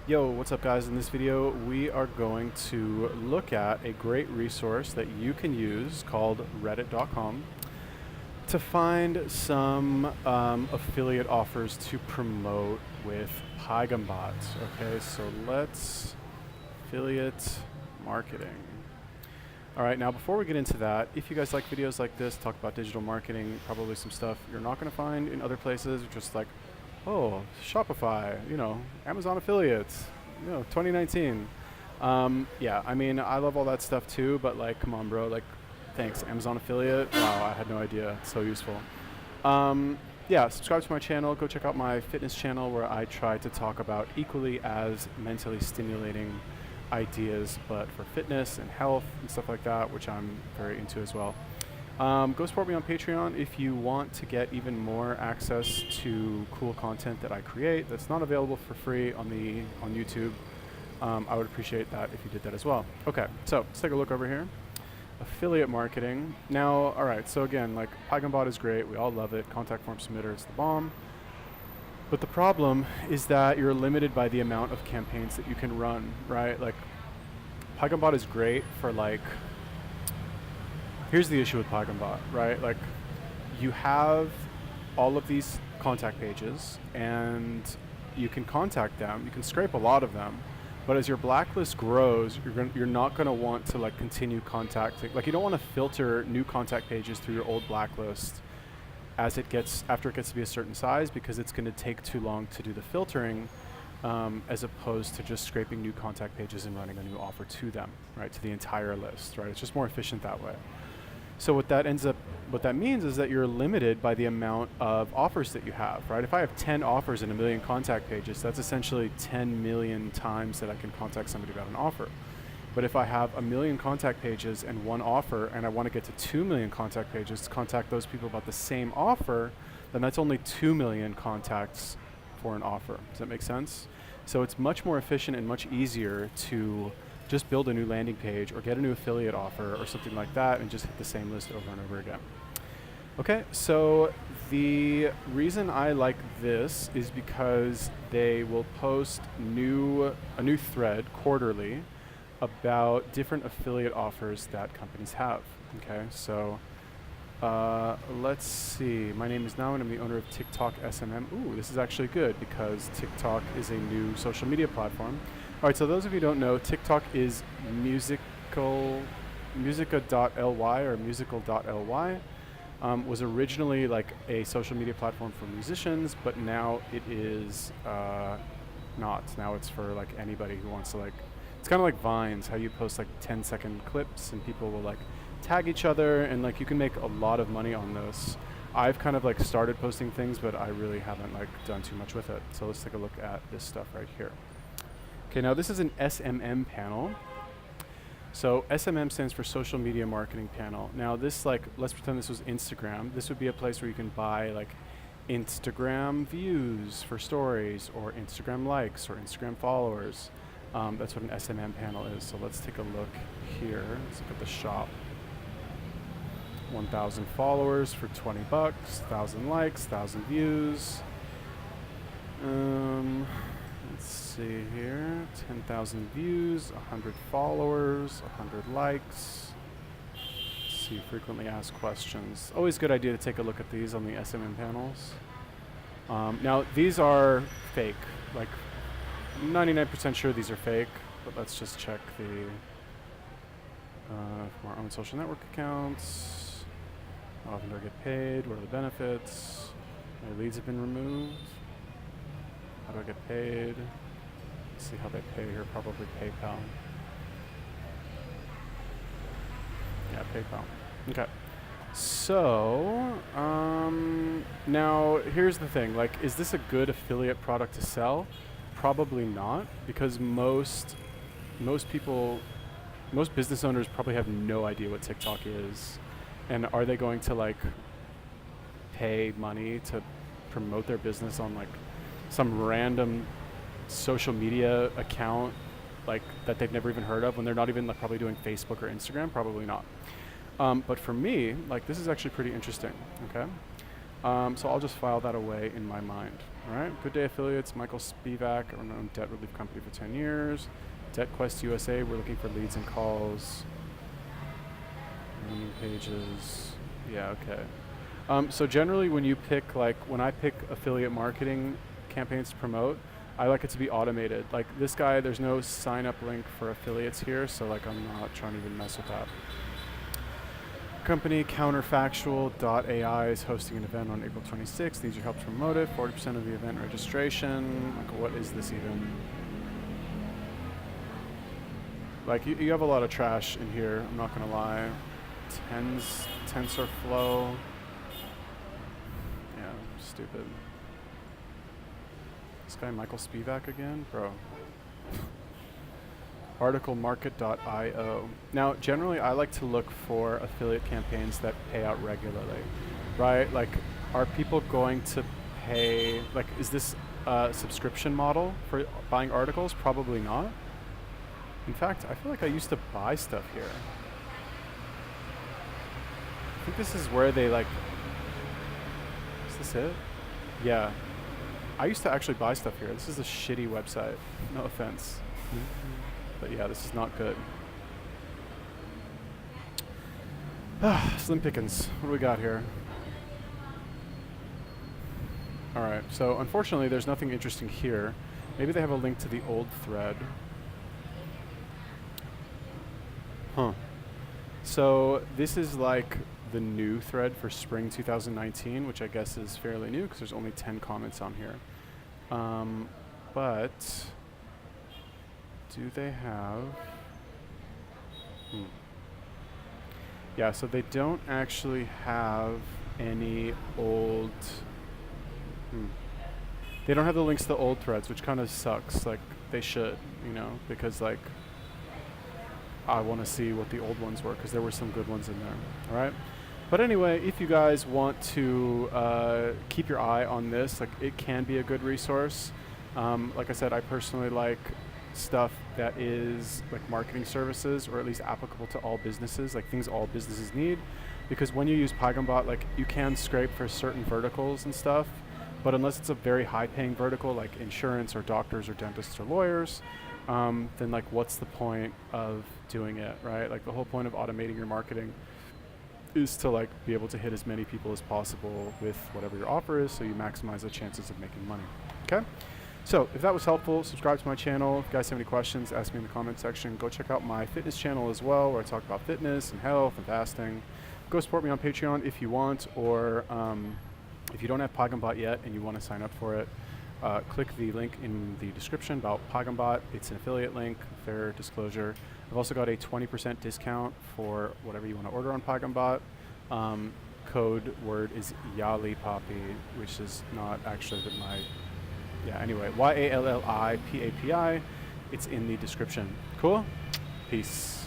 Yo, what's up guys? In this video, we are going to look at a great resource that you can use called reddit.com to find some affiliate offers to promote with Paigham Bot. Okay, so let's affiliate marketing. All right, now before we get into that, if you guys like videos like this, talk about digital marketing, probably some stuff you're not gonna find in other places, just like, oh, Shopify, Amazon affiliates, 2019. Yeah, I mean, I love all that stuff too, but like, come on, bro, like, thanks, Amazon affiliate. Wow, I had no idea. It's so useful. Yeah, subscribe to my channel. Go check out my fitness channel where I try to talk about equally as mentally stimulating ideas, but for fitness and health and stuff like that, which I'm very into as well. Go support me on Patreon if you want to get even more access to cool content that I create that's not available for free on YouTube. I would appreciate that if you did that as well. Okay, so let's take a look over here. Affiliate marketing. Now, all right, so again, like Paigham Bot is great. We all love it. Contact form submitter, it's the bomb. But the problem is that you're limited by the amount of campaigns that you can run, right? Like, Paigham Bot is great for like, here's the issue with Paigham Bot, right? Like, you have all of these contact pages and you can contact them, you can scrape a lot of them, but as your blacklist grows, you're not gonna want to like continue contacting, like you don't wanna filter new contact pages through your old blacklist after it gets to be a certain size, because it's gonna take too long to do the filtering, as opposed to just scraping new contact pages and running a new offer to them, right, to the entire list, right? It's just more efficient that way. So what that means is that you're limited by the amount of offers that you have, right? If I have 10 offers and 1 million contact pages, that's essentially 10 million times that I can contact somebody about an offer. But if I have 1 million contact pages and 1 offer, and I want to get to 2 million contact pages to contact those people about the same offer, then that's only 2 million contacts for an offer. Does that make sense? So it's much more efficient and much easier to just build a new landing page or get a new affiliate offer or something like that and just hit the same list over and over again. Okay, so the reason I like this is because they will post a new thread quarterly about different affiliate offers that companies have. Okay, so let's see. My name is Now and I'm the owner of TikTok SMM. Ooh, this is actually good because TikTok is a new social media platform. All right, so those of you who don't know, TikTok is musica.ly or musical.ly. Was originally like a social media platform for musicians, but now it is not. Now it's for like anybody who wants to like, it's kind of like Vines, how you post like 10-second clips and people will like tag each other, and like you can make a lot of money on this. I've kind of like started posting things, but I really haven't like done too much with it. So let's take a look at this stuff right here. Okay, now this is an SMM panel. So SMM stands for social media marketing panel. Now this, like, let's pretend this was Instagram. This would be a place where you can buy like Instagram views for stories or Instagram likes or Instagram followers. That's what an SMM panel is. So let's take a look here. Let's look at the shop. 1,000 followers for 20 bucks, 1,000 likes, 1,000 views. Let's see here, 10,000 views, 100 followers, 100 likes. Let's see, frequently asked questions. Always a good idea to take a look at these on the SMM panels. Now, these are fake. Like, 99% sure these are fake, but let's just check the from our own social network accounts. How often do I get paid? What are the benefits? My leads have been removed. How do I get paid? Let's see how they pay here, probably PayPal. Yeah, PayPal. Okay. So, now here's the thing, like, is this a good affiliate product to sell? Probably not, because most business owners probably have no idea what TikTok is. And are they going to like pay money to promote their business on like some random social media account like that they've never even heard of when they're not even like probably doing Facebook or Instagram? Probably not. But for me, like, this is actually pretty interesting. Okay, so I'll just file that away in my mind. All right, Good Day Affiliates, Michael Spivak, a renowned debt relief company for 10 years. Debt Quest USA, we're looking for leads and calls. Landing pages, yeah, okay. So generally when you pick, like, when I pick affiliate marketing campaigns to promote, I like it to be automated. Like this guy, there's no sign up link for affiliates here, so like I'm not trying to even mess with that. Company counterfactual.ai is hosting an event on April 26th. Needs your help to promote it. 40% of the event registration. Like, what is this even? Like, you have a lot of trash in here, I'm not gonna lie. TensorFlow. Yeah, stupid. This guy Michael Spivak again? Bro. Articlemarket.io. Now, generally, I like to look for affiliate campaigns that pay out regularly, right? Like, are people going to pay, like, is this a subscription model for buying articles? Probably not. In fact, I feel like I used to buy stuff here. I think this is where they, like, is this it? Yeah. I used to actually buy stuff here. This is a shitty website. No offense. But yeah, this is not good. Slim pickings. What do we got here? All right, so unfortunately there's nothing interesting here. Maybe they have a link to the old thread. Huh. So this is like the new thread for spring 2019, which I guess is fairly new because there's only 10 comments on here. But do they have... Yeah, so they don't actually have any old... They don't have the links to the old threads, which kind of sucks. Like, they should, you know, because, like, I want to see what the old ones were, because there were some good ones in there, all right? But anyway, if you guys want to keep your eye on this, like, it can be a good resource. Like I said, I personally like stuff that is like marketing services, or at least applicable to all businesses, like things all businesses need. Because when you use Paigham Bot, like, you can scrape for certain verticals and stuff, but unless it's a very high-paying vertical, like insurance or doctors or dentists or lawyers, then, like, what's the point of doing it, right? Like, the whole point of automating your marketing is to, like, be able to hit as many people as possible with whatever your offer is, so you maximize the chances of making money. Okay? So if that was helpful, subscribe to my channel. If you guys have any questions, ask me in the comment section. Go check out my fitness channel as well, where I talk about fitness and health and fasting. Go support me on Patreon if you want, or if you don't have Paigham Bot yet and you want to sign up for it, click the link in the description about Paigham Bot. It's an affiliate link, fair disclosure. I've also got a 20% discount for whatever you want to order on Paigham Bot. Code word is YALLIPAPI, which is not actually my... Yeah, anyway, YALLIPAPI. It's in the description. Cool? Peace.